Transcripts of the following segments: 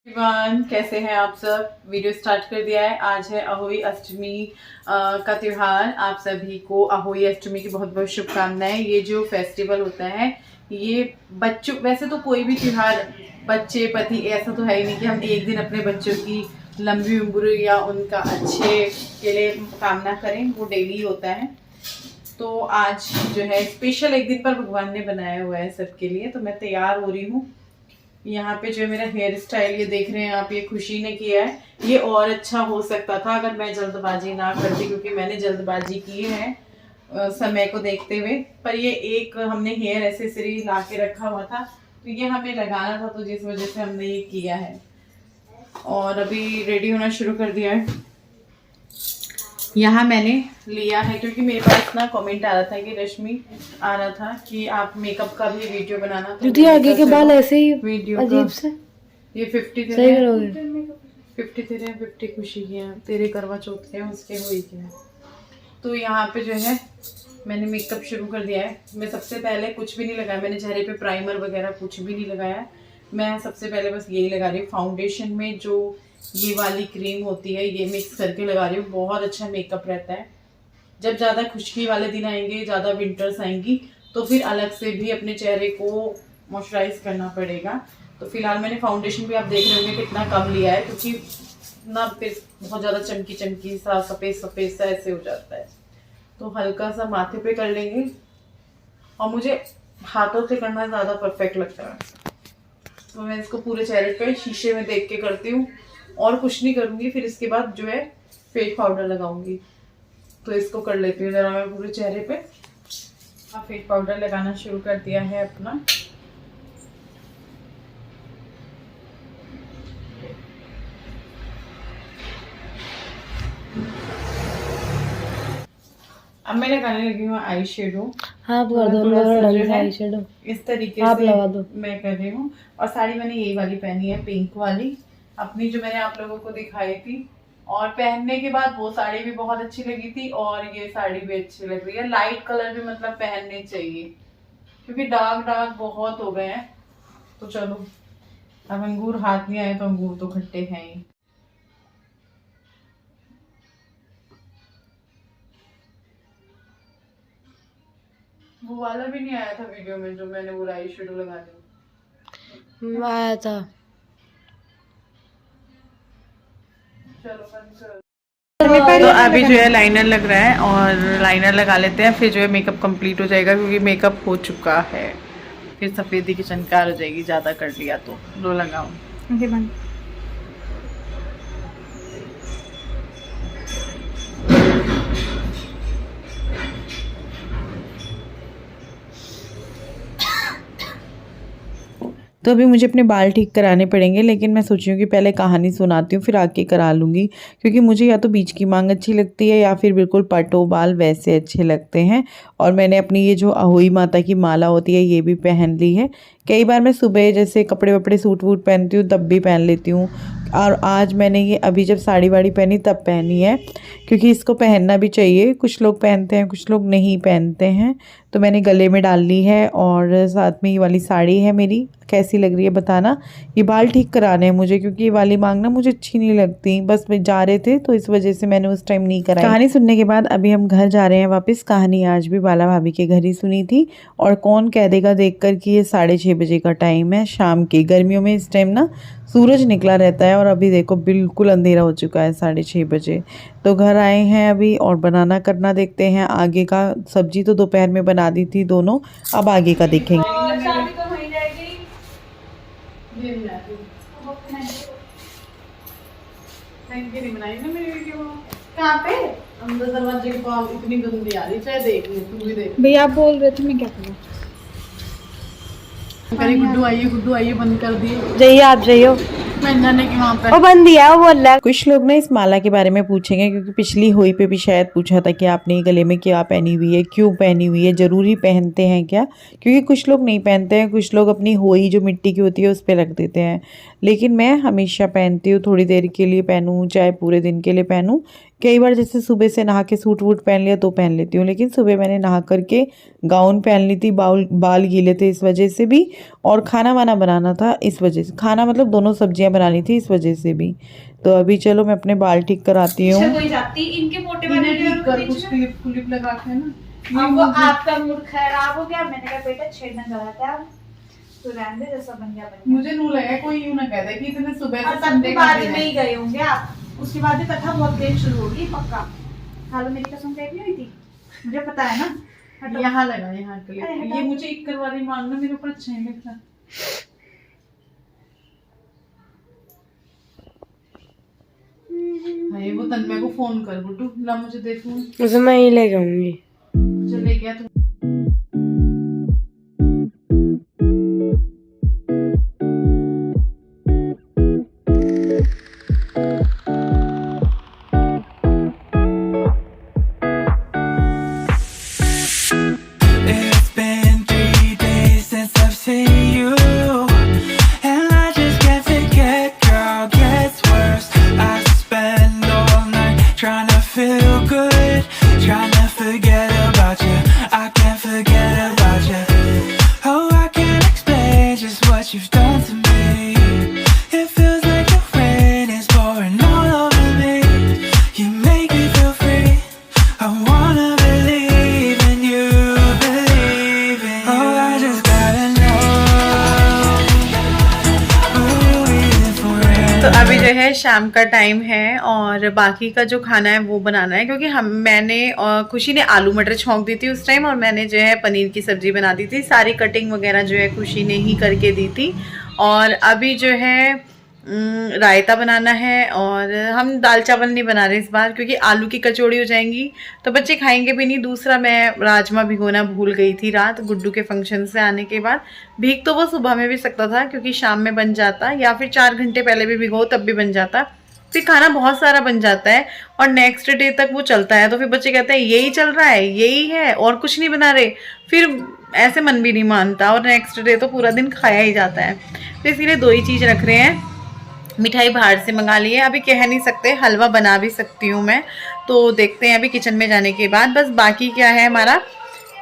Everyone, कैसे हैं आप सब। वीडियो स्टार्ट कर दिया है। आज है अहोई अष्टमी का त्योहार। आप सभी को अहोई अष्टमी की बहुत बहुत शुभकामनाएं। ये जो फेस्टिवल होता है ये बच्चों, वैसे तो कोई भी त्योहार बच्चे पति ऐसा तो है ही नहीं कि हम एक दिन अपने बच्चों की लंबी उम्र या उनका अच्छे के लिए कामना करें, वो डेली होता है। तो आज जो है स्पेशल एक दिन पर भगवान ने बनाया हुआ है सबके लिए, तो मैं तैयार हो रही हूँ। यहाँ पे जो मेरा हेयर स्टाइल ये देख रहे हैं आप, ये खुशी ने किया है। ये और अच्छा हो सकता था अगर मैं जल्दबाजी ना करती, क्योंकि मैंने जल्दबाजी की है समय को देखते हुए। पर ये एक हमने हेयर एसेसरी ला के रखा हुआ था, तो ये हमें लगाना था, तो जिस वजह से हमने ये किया है। और अभी रेडी होना शुरू कर दिया है। यहाँ मैंने लिया है क्योंकि मेरे पास ना कमेंट आ रहा था कि रश्मि आ रहा था कि आप मेकअप का भी वीडियो बनाना। तो आगे के बाल ऐसे ही वीडियो अजीब से। ये 50 सही करोगे। 50 तेरे 50 खुशी की है, तेरे करवा चौथ के उसके हुई के हैं। तो यहाँ पे जो है मैंने मेकअप शुरू कर दिया है। मैं सबसे पहले कुछ भी नहीं लगाया, मैंने चेहरे पे प्राइमर वगैरह कुछ भी नहीं लगाया। मैं सबसे पहले बस यही लगा रही हूँ, फाउंडेशन में जो ये वाली क्रीम होती है ये मिक्स करके लगा रही हूँ। बहुत अच्छा मेकअप रहता है। जब ज़्यादा खुशकी वाले दिन आएंगे, ज़्यादा विंटर्स आएंगी, तो फिर अलग से भी अपने चेहरे को मॉइस्चराइज करना पड़ेगा। तो फिलहाल मैंने फाउंडेशन भी आप देख रहे होंगे कितना कम लिया है, क्योंकि ना फिर बहुत ज़्यादा चमकी चमकी सा सफ़ेद सफ़ेद सा ऐसे हो जाता है। तो हल्का सा माथे पे कर लेंगे, और मुझे हाथों से करना ज़्यादा परफेक्ट लगता है। तो मैं इसको पूरे चेहरे पे शीशे में देख के करती हूँ, और कुछ नहीं करूँगी। फिर इसके बाद जो है फेस पाउडर लगाऊंगी। तो इसको कर लेती हूँ ज़रा मैं पूरे चेहरे पे। फेस पाउडर लगाना शुरू कर दिया है अपना। अब मैं लगाने लगी हूँ आई शेडो। हाँ, आप कर दो आई शेडो इस तरीके आप से लगा दो। मैं कर रही हूँ। और साड़ी मैंने यही वाली पहनी है, पिंक वाली, अपनी जो मैंने आप लोगों को दिखाई थी। और पहनने के बाद वो साड़ी भी बहुत अच्छी लगी थी, और ये साड़ी भी अच्छी लग रही है। लाइट कलर भी मतलब पहनने चाहिए, क्योंकि डार्क डार्क बहुत हो गए हैं। तो चलो, अब अंगूर हाथ नहीं आए तो अंगूर तो खट्टे हैं ही। वो वाला भी नहीं आया था वीडियो में जो मैंने वो आई शेडो लगा दी। आया था। चलो तो अभी जो है लाइनर लग रहा है, और लाइनर लगा लेते हैं, फिर जो है मेकअप कंप्लीट हो जाएगा, क्योंकि मेकअप हो चुका है। फिर सफ़ेदी की चमकार हो जाएगी ज़्यादा कर लिया तो। लो लगाओ। तो अभी मुझे अपने बाल ठीक कराने पड़ेंगे, लेकिन मैं सोची हूँ कि पहले कहानी सुनाती हूँ फिर आके करा लूँगी, क्योंकि मुझे या तो बीच की मांग अच्छी लगती है या फिर बिल्कुल पटो बाल वैसे अच्छे लगते हैं। और मैंने अपनी ये जो अहोई माता की माला होती है ये भी पहन ली है। कई बार मैं सुबह जैसे कपड़े वपड़े सूट वूट पहनती हूँ तब भी पहन लेती हूँ, और आज मैंने ये अभी जब साड़ी वाड़ी पहनी तब पहनी है, क्योंकि इसको पहनना भी चाहिए। कुछ लोग पहनते हैं, कुछ लोग नहीं पहनते हैं। तो मैंने गले में डाल ली है, और साथ में ये वाली साड़ी है मेरी। कैसी लग रही है बताना। ये बाल ठीक कराने हैं मुझे, क्योंकि ये वाली मांग ना मुझे अच्छी नहीं लगती। बस में जा रहे थे तो इस वजह से मैंने उस टाइम नहीं कराई। कहानी सुनने के बाद अभी हम घर जा रहे हैं वापस। कहानी आज भी बाला भाभी के घर ही सुनी थी। और कौन कह देगा देखकर कि ये 6:30 बजे का टाइम है शाम के। गर्मियों में इस टाइम ना सूरज निकला रहता है, और अभी देखो बिल्कुल अंधेरा हो चुका है 6:30 बजे। तो घर आए हैं अभी, और बनाना करना देखते हैं आगे का। सब्जी तो दोपहर में बना दी थी दोनों, अब आगे का देखेंगे। कहाँ पे? अंदर दरवाजे के पास इतनी गंदी आ रही, चाहे देख ले, तू भी देख। भैया आप बोल रहे थे, मैं क्या करूँ? गुड्डू आइए बंद कर दिए। जाइए आप जाइए। मैं जाने की वहाँ पर वो बंद दिया, वो बोल रहा है। कुछ लोग ना इस माला के बारे में पूछेंगे, क्योंकि पिछली होली पे भी शायद पूछा था कि आपने गले में क्या पहनी हुई है, क्यों पहनी हुई है, ज़रूरी पहनते हैं क्या। क्योंकि कुछ लोग नहीं पहनते हैं, कुछ लोग अपनी होली जो मिट्टी की होती है उस पर रख देते हैं। लेकिन मैं हमेशा पहनती हूँ, थोड़ी देर के लिए पहनूँ चाहे पूरे दिन के लिए पहनूँ। कई बार जैसे सुबह से नहा के सूट वूट पहन लिया तो पहन लेती हूँ, लेकिन सुबह मैंने नहा करके गाउन पहन ली थी, बाल गीले थे इस वजह से भी, और खाना वाना बनाना था इस वजह से, खाना मतलब दोनों सब्जियां बनानी थी इस वजह से भी। तो अभी चलो मैं अपने बाल ठीक कराती हूँ। कोई जाती इनके मोटे वाले कुछ क्लिप लगा के ना। अब वो आपका मूड खराब हो गया, मैंने कहा बेटा छेड़ना गलत है, अब तो रहने दे, जैसा बन गया बन गया। मुझे नू लगा कोई यूं ना कह दे कि इतने सुबह और से तब संडे भी का बाद दिन में है। ही गए होंगे आप, उसके बाद भी कथा बहुत देर शुरू होगी पक्का। हालो मेरी कसम कह नहीं हुई थी, मुझे पता है ना। हटो। यहाँ लगा, यहाँ क्लिप। अरे हटा। ये मुझे एक करवारी मांगना, मेरे ऊपर अच्छा नहीं लगता। भाई वो तन्मय को फोन कर गुड्डू, ला मुझे दे फोन। उसे मैं ही ले जाऊंगी। चले गया तो It's been 3 days since I've seen you, and I just can't forget, girl, gets worse. I spend all night trying to feel good, trying to forget about you. I can't forget about you. Oh, I can't explain just what you've done to me. It feels like the rain is pouring all over me. You make me feel free. I wanna believe in you, believe in you. Oh, I just gotta know. तो अभी जो है शाम का time है और बाकी का जो खाना है वो बनाना है, क्योंकि मैंने खुशी ने आलू मटर छौंक दी थी उस टाइम, और मैंने जो है पनीर की सब्जी बना दी थी। सारी कटिंग वगैरह जो है खुशी ने ही करके दी थी। और अभी जो है रायता बनाना है, और हम दाल चावल नहीं बना रहे इस बार, क्योंकि आलू की कचौड़ी हो जाएंगी तो बच्चे खाएंगे भी नहीं। दूसरा, मैं राजमा भिगोना भूल गई थी रात गुड्डू के फंक्शन से आने के बाद। भीग तो वो सुबह में भी सकता था क्योंकि शाम में बन जाता, या फिर 4 घंटे पहले भी भिगो तब भी बन जाता। फिर खाना बहुत सारा बन जाता है और नेक्स्ट डे तक वो चलता है, तो फिर बच्चे कहते हैं यही चल रहा है, यही है और कुछ नहीं बना रहे। फिर ऐसे मन भी नहीं मानता और नेक्स्ट डे तो पूरा दिन खाया ही जाता है। तो इसीलिए 2 ही चीज़ रख रहे हैं। मिठाई बाहर से मंगा ली है, अभी कह नहीं सकते, हलवा बना भी सकती हूँ मैं, तो देखते हैं अभी किचन में जाने के बाद। बस बाकी क्या है, हमारा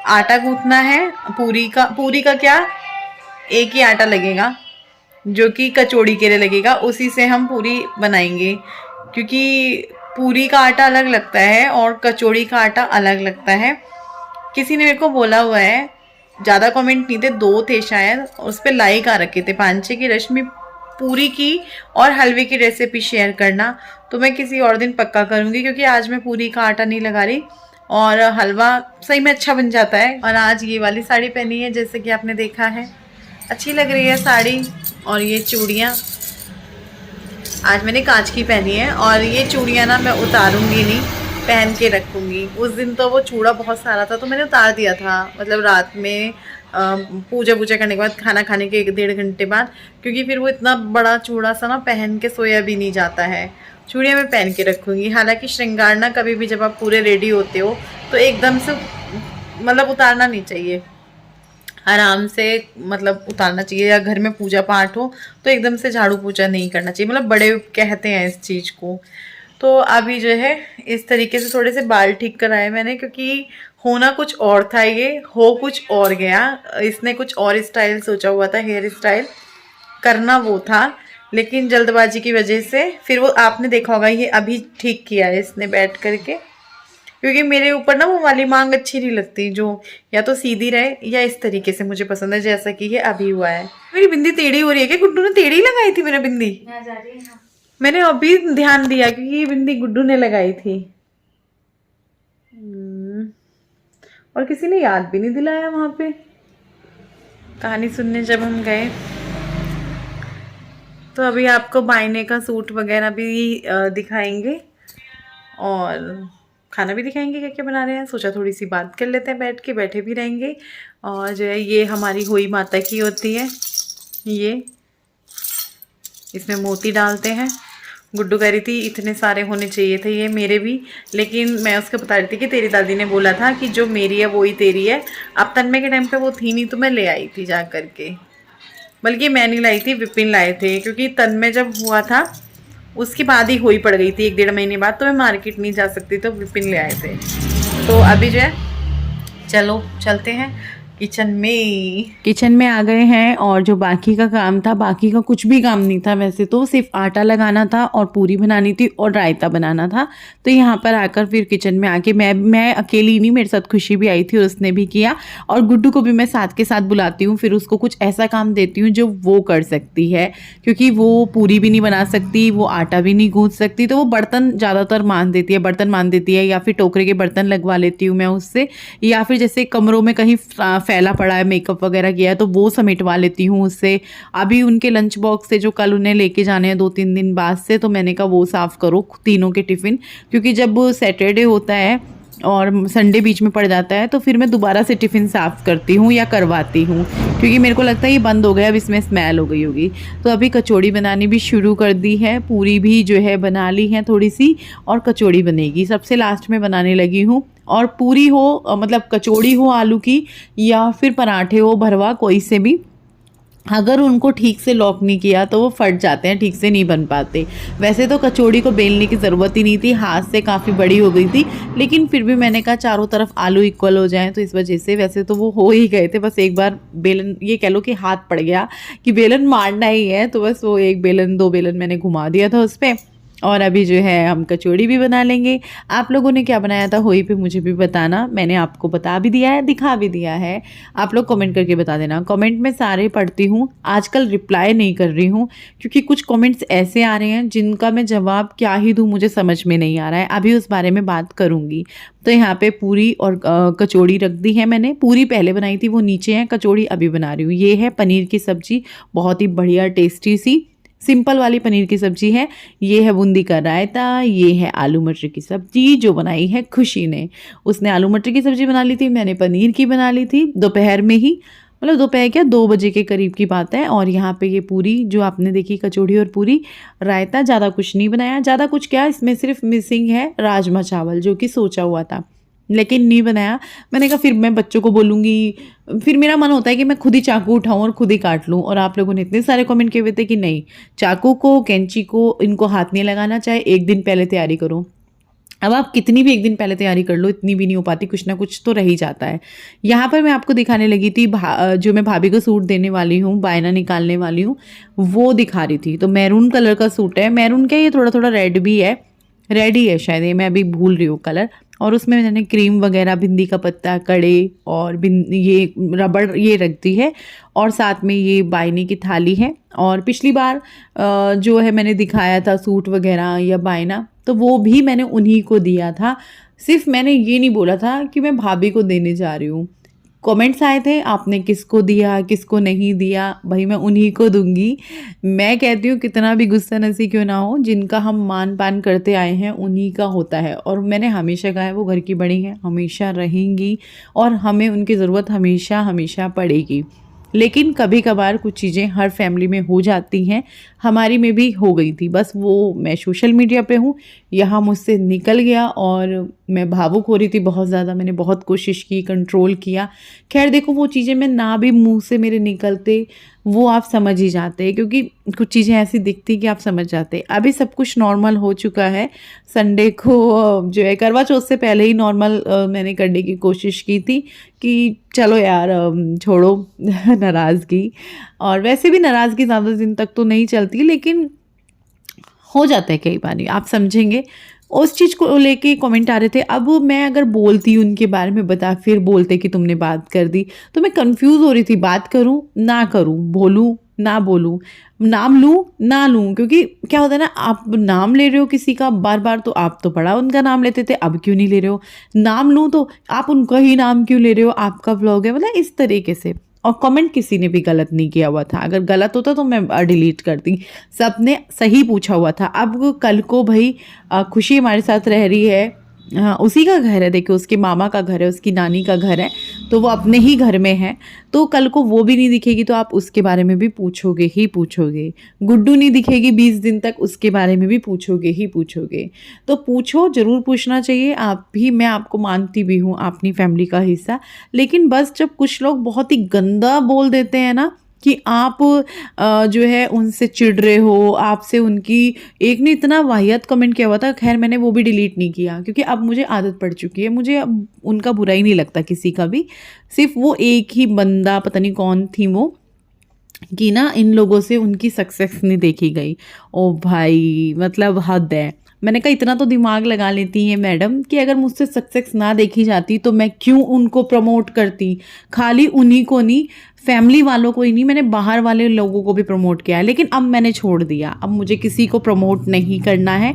आटा गूंथना है पूरी का क्या, एक ही आटा लगेगा जो कि कचौड़ी के लिए लगेगा, उसी से हम पूरी बनाएंगे, क्योंकि पूरी का आटा अलग लगता है और कचौड़ी का आटा अलग लगता है। किसी ने मेरे को बोला हुआ है, ज़्यादा कमेंट नहीं थे, 2 थे शायद, उस पर लाइक आ रखे थे 5-6 की, रश्मि पूरी की और हलवे की रेसिपी शेयर करना। तो मैं किसी और दिन पक्का करूँगी, क्योंकि आज मैं पूरी का आटा नहीं लगा रही और हलवा सही में अच्छा बन जाता है। और आज ये वाली साड़ी पहनी है, जैसे कि आपने देखा है, अच्छी लग रही है साड़ी। और ये चूड़ियाँ आज मैंने कांच की पहनी है, और ये चूड़ियाँ ना मैं उतारूँगी नहीं, पहन के रखूँगी। उस दिन तो वो चूड़ा बहुत सारा था तो मैंने उतार दिया था, मतलब रात में पूजा करने के बाद, खाना खाने के 1-1.5 घंटे बाद, क्योंकि फिर वो इतना बड़ा चूड़ा सा ना पहन के सोया भी नहीं जाता है। चूड़ियाँ मैं पहन के रखूँगी। हालांकि श्रृंगार ना कभी भी जब आप पूरे रेडी होते हो तो एकदम से मतलब उतारना नहीं चाहिए, आराम से मतलब उतारना चाहिए। या घर में पूजा पाठ हो तो एकदम से झाड़ू पोछा नहीं करना चाहिए, मतलब बड़े कहते हैं इस चीज़ को। तो अभी जो है इस तरीके से थोड़े से बाल ठीक कराए मैंने, क्योंकि होना कुछ और था, ये हो कुछ और गया। इसने कुछ और स्टाइल सोचा हुआ था, हेयर स्टाइल करना वो था, लेकिन जल्दबाजी की वजह से फिर वो आपने देखा होगा, ये अभी ठीक किया है इसने बैठ करके, क्योंकि मेरे ऊपर ना वो वाली मांग अच्छी नहीं लगती, जो या तो सीधी रहे या इस तरीके से मुझे पसंद है, जैसा कि ये अभी हुआ है। मेरी बिंदी टेढ़ी हो रही है, क्या गुड्डू ने टेढ़ी लगाई थी मेरा बिंदी? मैंने अभी ध्यान दिया क्योंकि ये बिंदी गुड्डू ने लगाई थी, और किसी ने याद भी नहीं दिलाया वहाँ पे कहानी सुनने जब हम गए। तो अभी आपको बायने का सूट वगैरह भी दिखाएंगे और खाना भी दिखाएंगे क्या क्या बना रहे हैं। सोचा थोड़ी सी बात कर लेते हैं, बैठ के बैठे भी रहेंगे। और जो है ये हमारी होई माता की होती है, ये इसमें मोती डालते हैं। गुड्डू कह रही थी इतने सारे होने चाहिए थे ये मेरे भी, लेकिन मैं उसको बता रही थी कि तेरी दादी ने बोला था कि जो मेरी है वो ही तेरी है। अब तन्मय के टाइम पे वो थी नहीं तो मैं ले आई थी जा करके। बल्कि मैं नहीं लाई थी, विपिन लाए थे, क्योंकि तन में जब हुआ था उसके बाद ही हुई पड़ गई थी 1-1.5 महीने बाद, तो मैं मार्केट नहीं जा सकती, तो विपिन ले आए थे। तो अभी जो है चलो चलते हैं किचन में आ गए हैं। और जो बाकी का काम था, बाकी का कुछ भी काम नहीं था वैसे तो, सिर्फ आटा लगाना था और पूरी बनानी थी और रायता बनाना था। तो यहाँ पर आकर फिर किचन में आके मैं अकेली नहीं, मेरे साथ खुशी भी आई थी और उसने भी किया, और गुड्डू को भी मैं साथ के साथ बुलाती हूँ, फिर उसको कुछ ऐसा काम देती हूँ जो वो कर सकती है, क्योंकि वो पूरी भी नहीं बना सकती, वो आटा भी नहीं गूंथ सकती, तो वो बर्तन ज़्यादातर मान देती है, या फिर टोकरे के बर्तन लगवा लेती हूँ मैं उससे, या फिर जैसे कमरों में कहीं फैला पड़ा है, मेकअप वगैरह किया है तो वो समेटवा लेती हूँ उससे। अभी उनके लंच बॉक्स से जो कल उन्हें लेके जाने हैं 2-3 दिन बाद से, तो मैंने कहा वो साफ़ करो तीनों के टिफ़िन, क्योंकि जब सैटरडे होता है और संडे बीच में पड़ जाता है तो फिर मैं दोबारा से टिफ़िन साफ़ करती हूँ या करवाती हूँ, क्योंकि मेरे को लगता है ये बंद हो गया, अब इसमें स्मेल हो गई होगी। तो अभी कचौड़ी बनानी भी शुरू कर दी है, पूरी भी जो है बना ली है थोड़ी सी, और कचौड़ी बनेगी सबसे लास्ट में बनाने लगी हूँ। और पूरी हो मतलब कचौड़ी हो आलू की, या फिर पराठे हो भरवा, कोई से भी, अगर उनको ठीक से लॉक नहीं किया तो वो फट जाते हैं, ठीक से नहीं बन पाते। वैसे तो कचौड़ी को बेलने की ज़रूरत ही नहीं थी, हाथ से काफ़ी बड़ी हो गई थी, लेकिन फिर भी मैंने कहा चारों तरफ आलू इक्वल हो जाएं, तो इस वजह से वैसे तो वो हो ही गए थे, बस एक बार बेलन, ये कह लो कि हाथ पड़ गया कि बेलन मारना ही है, तो बस वो 1 बेलन 2 बेलन मैंने घुमा दिया था उस पर। और अभी जो है हम कचौड़ी भी बना लेंगे। आप लोगों ने क्या बनाया था होई पे मुझे भी बताना, मैंने आपको बता भी दिया है, दिखा भी दिया है, आप लोग कमेंट करके बता देना। कमेंट में सारे पढ़ती हूँ, आजकल रिप्लाई नहीं कर रही हूँ, क्योंकि कुछ कमेंट्स ऐसे आ रहे हैं जिनका मैं जवाब क्या ही दूँ, मुझे समझ में नहीं आ रहा है, अभी उस बारे में बात करूँगी। तो यहाँ पे पूरी और कचौड़ी रख दी है मैंने, पूरी पहले बनाई थी वो नीचे है, कचौड़ी अभी बना रही हूँ। ये है पनीर की सब्जी, बहुत ही बढ़िया टेस्टी सी सिंपल वाली पनीर की सब्जी है। ये है बूंदी का रायता, ये है आलू मटर की सब्जी जो बनाई है खुशी ने। उसने आलू मटर की सब्जी बना ली थी, मैंने पनीर की बना ली थी दोपहर में ही, मतलब दोपहर क्या 2 बजे के करीब की बात है। और यहाँ पे ये पूरी जो आपने देखी कचौड़ी और पूरी, रायता, ज़्यादा कुछ नहीं बनाया, ज़्यादा कुछ क्या, इसमें सिर्फ मिसिंग है राजमा चावल जो कि सोचा हुआ था लेकिन नहीं बनाया। मैंने कहा फिर मैं बच्चों को बोलूँगी, फिर मेरा मन होता है कि मैं खुद ही चाकू उठाऊँ और खुद ही काट लूँ। और आप लोगों ने इतने सारे कमेंट किए हुए थे कि नहीं, चाकू को कैंची को इनको हाथ नहीं लगाना, चाहे 1 दिन पहले तैयारी करो। अब आप कितनी भी 1 दिन पहले तैयारी कर लो, इतनी भी नहीं हो पाती, कुछ ना कुछ तो रह ही जाता है। यहाँ पर मैं आपको दिखाने लगी थी जो मैं भाभी को सूट देने वाली हूँ, बायना निकालने वाली हूँ, वो दिखा रही थी। तो मैरून कलर का सूट है, मैरून क्या, ये थोड़ा थोड़ा रेड भी है, रेड ही है शायद, ये मैं अभी भूल रही हूँ कलर। और उसमें मैंने क्रीम वगैरह, भिंडी का पत्ता, कड़े और ये रबड़ ये रख दी है, और साथ में ये बायने की थाली है। और पिछली बार जो है मैंने दिखाया था सूट वगैरह या बायना, तो वो भी मैंने उन्हीं को दिया था। सिर्फ मैंने ये नहीं बोला था कि मैं भाभी को देने जा रही हूँ। कमेंट्स आए थे आपने किसको दिया किसको नहीं दिया, भाई मैं उन्हीं को दूंगी। मैं कहती हूँ कितना भी गुस्सा नसी क्यों ना हो, जिनका हम मान पान करते आए हैं उन्हीं का होता है। और मैंने हमेशा कहा है वो घर की बड़ी हैं, हमेशा रहेंगी, और हमें उनकी ज़रूरत हमेशा हमेशा पड़ेगी। लेकिन कभी कभार कुछ चीज़ें हर फैमिली में हो जाती हैं, हमारी में भी हो गई थी, बस वो मैं सोशल मीडिया पे हूँ, यहाँ मुझसे निकल गया और मैं भावुक हो रही थी बहुत ज़्यादा। मैंने बहुत कोशिश की, कंट्रोल किया। खैर देखो, वो चीज़ें मैं ना भी मुंह से मेरे निकलते, वो आप समझ ही जाते हैं, क्योंकि कुछ चीज़ें ऐसी दिखती कि आप समझ जाते। अभी सब कुछ नॉर्मल हो चुका है। संडे को जो है करवा चौथ से पहले ही नॉर्मल मैंने करने की कोशिश की थी कि चलो यार छोड़ो नाराज़गी। और वैसे भी नाराज़गी ज़्यादा दिन तक तो नहीं चलती, लेकिन हो जाता है कई बार, आप समझेंगे। उस चीज़ को लेके कमेंट आ रहे थे। अब मैं अगर बोलती उनके बारे में बता, फिर बोलते कि तुमने बात कर दी, तो मैं कंफ्यूज हो रही थी, बात करूं ना करूं, बोलूं ना बोलूं, नाम लूं ना लूं। क्योंकि क्या होता है ना, आप नाम ले रहे हो किसी का बार बार, तो आप तो बड़ा उनका नाम लेते थे, अब क्यों नहीं ले रहे हो। नाम लूं तो आप उनका ही नाम क्यों ले रहे हो, आपका व्लॉग है, मतलब इस तरीके से। और कमेंट किसी ने भी गलत नहीं किया हुआ था, अगर गलत होता तो मैं डिलीट करती। सबने सही पूछा हुआ था। अब कल को भाई खुशी हमारे साथ रह रही है, उसी का घर है, देखो उसके मामा का घर है, उसकी नानी का घर है, तो वो अपने ही घर में है। तो कल को वो भी नहीं दिखेगी तो आप उसके बारे में भी पूछोगे ही पूछोगे। गुड्डू नहीं दिखेगी 20 दिन तक, उसके बारे में भी पूछोगे ही पूछोगे। तो पूछो, ज़रूर पूछना चाहिए। आप भी, मैं आपको मानती भी हूँ, अपनी फैमिली का हिस्सा। लेकिन बस जब कुछ लोग बहुत ही गंदा बोल देते हैं ना, कि आप जो है उनसे चिढ़ रहे हो, आपसे उनकी एक ने इतना वाहियात कमेंट किया हुआ था, खैर मैंने वो भी डिलीट नहीं किया क्योंकि अब मुझे आदत पड़ चुकी है, मुझे अब उनका बुरा ही नहीं लगता किसी का भी। सिर्फ वो एक ही बंदा, पता नहीं कौन थी वो, कि ना इन लोगों से उनकी सक्सेस नहीं देखी गई। ओ भाई मतलब हद है। मैंने कहा इतना तो दिमाग लगा लेती हैं मैडम कि अगर मुझसे सक्सेस ना देखी जाती तो मैं क्यों उनको प्रमोट करती। खाली उन्हीं को नहीं, फैमिली वालों को ही नहीं, मैंने बाहर वाले लोगों को भी प्रमोट किया है। लेकिन अब मैंने छोड़ दिया, अब मुझे किसी को प्रमोट नहीं करना है,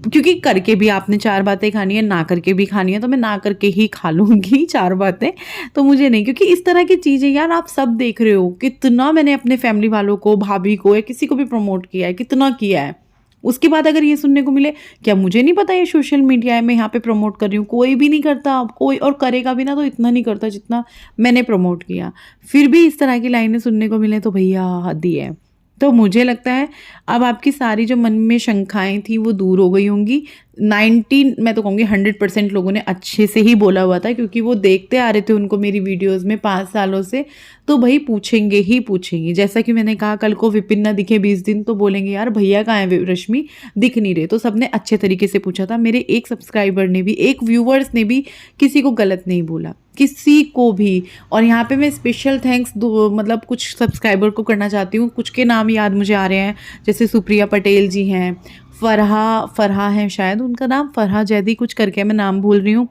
क्योंकि करके भी आपने 4 बातें खानी है, ना करके भी खानी है, तो मैं ना करके ही खा लूँगी 4 बातें। तो मुझे नहीं, क्योंकि इस तरह की चीज़ें यार आप सब देख रहे हो, कितना मैंने अपने फैमिली वालों को, भाभी को या किसी को भी प्रमोट किया है, कितना किया है। उसके बाद अगर ये सुनने को मिले, क्या मुझे नहीं पता ये सोशल मीडिया है, मैं यहाँ पे प्रमोट कर रही हूँ, कोई भी नहीं करता, कोई और करेगा भी ना तो इतना नहीं करता जितना मैंने प्रमोट किया। फिर भी इस तरह की लाइनें सुनने को मिले तो भैया हद ही है। तो मुझे लगता है अब आपकी सारी जो मन में शंकाएं थी वो दूर हो गई होंगी। 90 मैं तो कहूँगी 100% लोगों ने अच्छे से ही बोला हुआ था, क्योंकि वो देखते आ रहे थे उनको मेरी वीडियोस में 5 सालों से, तो भाई पूछेंगे ही पूछेंगे। जैसा कि मैंने कहा कल को विपिन ना दिखे 20 दिन तो बोलेंगे यार भैया कहाँ है रश्मि, दिख नहीं रहे। तो सबने अच्छे तरीके से पूछा था, मेरे एक सब्सक्राइबर ने भी, एक व्यूवर्स ने भी किसी को गलत नहीं बोला, किसी को भी। और यहाँ पे मैं स्पेशल थैंक्स मतलब कुछ सब्सक्राइबर को करना चाहती हूँ, कुछ के नाम याद मुझे आ रहे हैं, जैसे सुप्रिया पटेल जी हैं, फरहा है शायद उनका नाम, फरहा जैदी कुछ करके, मैं नाम भूल रही हूँ,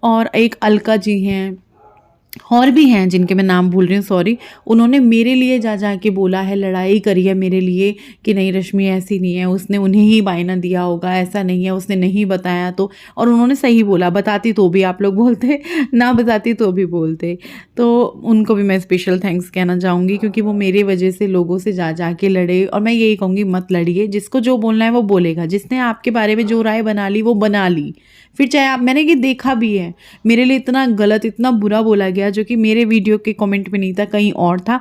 और एक अलका जी हैं, और भी हैं जिनके मैं नाम भूल रही हूँ, सॉरी। उन्होंने मेरे लिए जा के बोला है, लड़ाई करी है मेरे लिए कि नहीं रश्मि ऐसी नहीं है, उसने उन्हें ही बायना दिया होगा, ऐसा नहीं है, उसने नहीं बताया तो। और उन्होंने सही बोला, बताती तो भी आप लोग बोलते, ना बताती तो भी बोलते। तो उनको भी मैं स्पेशल थैंक्स कहना चाहूँगी, क्योंकि वो मेरी वजह से लोगों से जा के लड़े। और मैं यही कहूँगी मत लड़िए, जिसको जो बोलना है वो बोलेगा, जिसने आपके बारे में जो राय बना ली वो बना ली। फिर चाहे आप, मैंने ये देखा भी है, मेरे लिए इतना गलत, इतना बुरा बोला गया जो कि मेरे वीडियो के कमेंट में नहीं था, कहीं और था।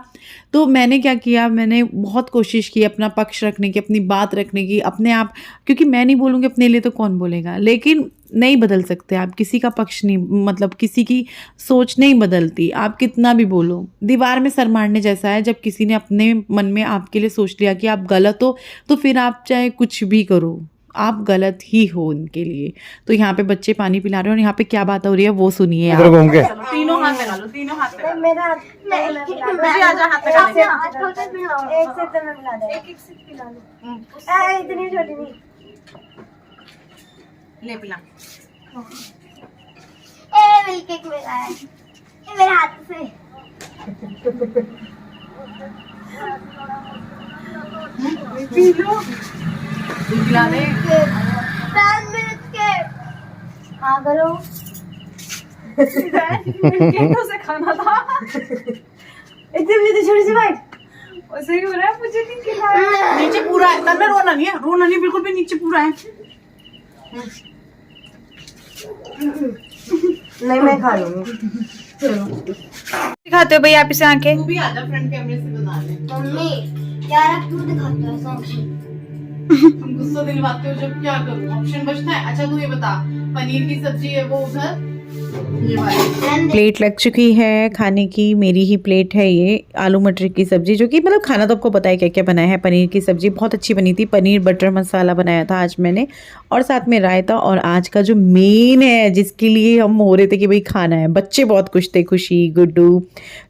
तो मैंने क्या किया, मैंने बहुत कोशिश की अपना पक्ष रखने की, अपनी बात रखने की, अपने आप, क्योंकि मैं नहीं बोलूँगी अपने लिए तो कौन बोलेगा। लेकिन नहीं बदल सकते आप किसी का पक्ष, नहीं मतलब किसी की सोच नहीं बदलती, आप कितना भी बोलो। दीवार में सर मारने जैसा है, जब किसी ने अपने मन में आपके लिए सोच लिया कि आप गलत हो, तो फिर आप चाहे कुछ भी करो, आप गलत ही हो उनके लिए। तो यहाँ पे बच्चे पानी पिला रहे हैं और यहाँ पे क्या बात हो रही है वो सुनिए आप। घूम के तीनों हाथ लगा लो, तीनों हाथ लगा लो। मेरा मुझे आजा हाथ लगा एक से तो मैं मिला दे, एक से पिला लो, इतनी छोटी नहीं। ले पिला। ए मिल्क केक मेरा है, ये मेरे हाथ से। पिला दे। 10 मिनट के। हाँ करो। केकों से खाना था। इतनी छोटी सी बाइट। उसे क्यों रहा है, मुझे नहीं खिलाया। नीचे पूरा है, तब में रोना नहीं है, रोना नहीं बिल्कुल भी, नीचे पूरा है। नहीं मैं खा लूंगी। दिखाते हो भाई आप इसे आंखें? तू भी आजा फ्रंट कैमरे से बना ले। मम्मी यार अब तू दिखाता है सब। तुम गुस्सा दिलवाते हो जब, क्या करूं, ऑप्शन बचता है। अच्छा तू ये बता, पनीर की सब्जी है वो उधर, ये वाली प्लेट लग चुकी है खाने की, मेरी ही प्लेट है ये। आलू मटर की सब्जी, जो कि मतलब खाना तो आपको पता है क्या क्या बनाया है। पनीर की सब्जी बहुत अच्छी बनी थी, पनीर बटर मसाला बनाया था आज मैंने, और साथ में रायता। और आज का जो मेन है, जिसके लिए हम हो रहे थे कि भाई खाना है, बच्चे बहुत खुश थे, खुशी, गुड्डू,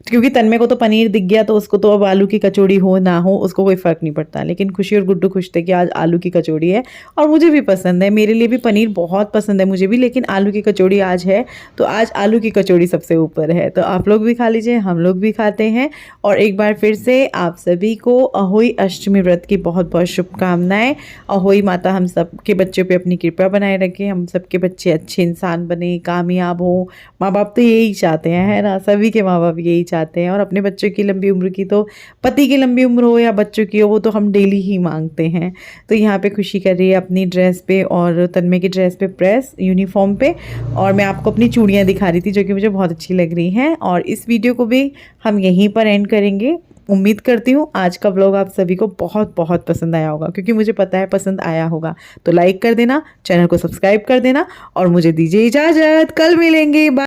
क्योंकि तन्मय को तो पनीर दिख गया तो उसको तो अब आलू की कचौड़ी हो ना हो उसको कोई फ़र्क नहीं पड़ता। लेकिन खुशी और गुड्डू खुश थे कि आज आलू की कचौड़ी है, और मुझे भी पसंद है, मेरे लिए भी पनीर बहुत पसंद है मुझे भी, लेकिन आलू की कचौड़ी आज है तो आज आलू की कचौड़ी सबसे ऊपर है। तो आप लोग भी खा लीजिए, हम लोग भी खाते हैं। और एक बार फिर से आप सभी को अहोई अष्टमी व्रत की बहुत बहुत शुभकामनाएं। अहोई माता हम सबके बच्चों पे अपनी कृपा बनाए रखे, हम सबके बच्चे अच्छे इंसान बने, कामयाब हो। माँ बाप तो यही चाहते हैं, है ना, सभी के माँ बाप यही चाहते हैं। और अपने बच्चों की लंबी उम्र की, तो पति की लंबी उम्र हो या बच्चों की हो, वो तो हम डेली ही मांगते हैं। तो यहाँ पे खुशी कर रही है अपनी ड्रेस पे और तन्मय की ड्रेस पे प्रेस, यूनिफॉर्म पे। और मैं आपको अपनी चूड़ियाँ दिखा रही थी जो कि मुझे बहुत अच्छी लग रही हैं। और इस वीडियो को भी हम यहीं पर एंड करेंगे। उम्मीद करती हूँ आज का व्लॉग आप सभी को बहुत बहुत पसंद आया होगा, क्योंकि मुझे पता है पसंद आया होगा। तो लाइक कर देना, चैनल को सब्सक्राइब कर देना और मुझे दीजिए इजाज़त, कल मिलेंगे। बाय।